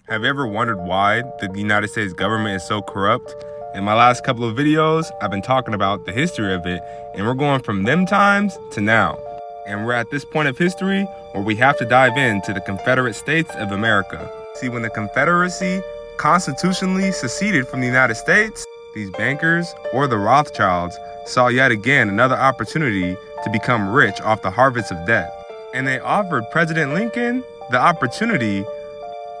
Have you ever wondered why the United States government is so corrupt? In my last couple of videos, I've been talking about the history of it, and we're going from them times to now. And we're at this point of history where we have to dive into the Confederate States of America. See, when the Confederacy constitutionally seceded from the United States, these bankers, or the Rothschilds, saw yet again another opportunity to become rich off the harvest of debt. And they offered President Lincoln the opportunity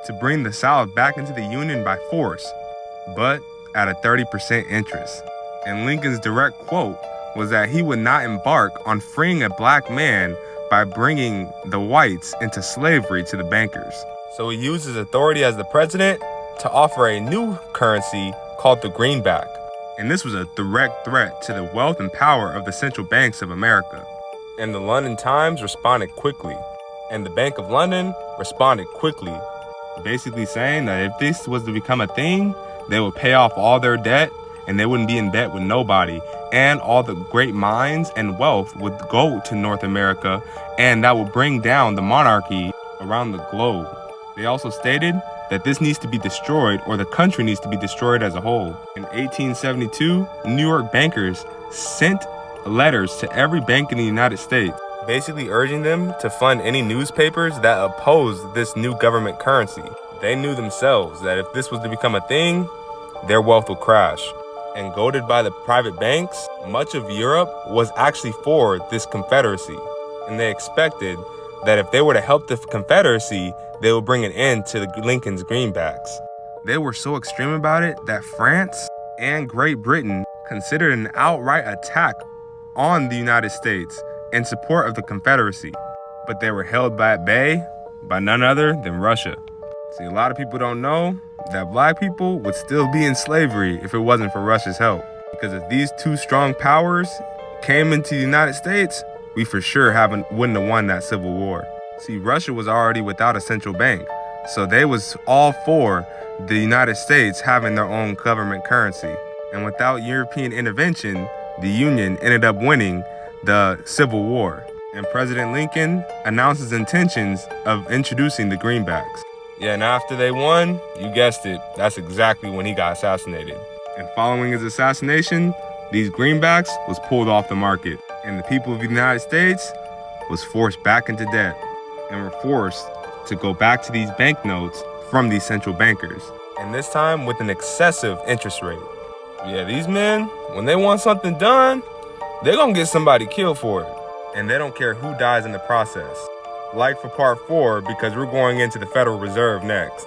to bring the South back into the Union by force, but at a 30% interest. And Lincoln's direct quote was that he would not embark on freeing a black man by bringing the whites into slavery to the bankers. So he used his authority as the president to offer a new currency called the greenback. And this was a direct threat to the wealth and power of the central banks of America. And the London Times responded quickly, and the Bank of London responded quickly, basically saying that if this was to become a thing, they would pay off all their debt and they wouldn't be in debt with nobody. And all the great mines and wealth would go to North America, and that would bring down the monarchy around the globe. They also stated that this needs to be destroyed, or the country needs to be destroyed as a whole. In 1872, New York bankers sent letters to every bank in the United States, basically urging them to fund any newspapers that opposed this new government currency. They knew themselves that if this was to become a thing, their wealth would crash. And goaded by the private banks, much of Europe was actually for this Confederacy. And they expected that if they were to help the Confederacy, they would bring an end to Lincoln's greenbacks. They were so extreme about it that France and Great Britain considered an outright attack on the United States in support of the Confederacy. But they were held at bay by none other than Russia. See, a lot of people don't know that black people would still be in slavery if it wasn't for Russia's help. Because if these two strong powers came into the United States, we for sure wouldn't have won that Civil War. See, Russia was already without a central bank, so they was all for the United States having their own government currency. And without European intervention, the Union ended up winning the Civil War. And President Lincoln announced his intentions of introducing the greenbacks. Yeah, and after they won, you guessed it, that's exactly when he got assassinated. And following his assassination, these greenbacks was pulled off the market. And the people of the United States was forced back into debt and were forced to go back to these banknotes from these central bankers. And this time with an excessive interest rate. Yeah, these men, when they want something done, they're gonna get somebody killed for it. And they don't care who dies in the process. Like for part 4, because we're going into the Federal Reserve next.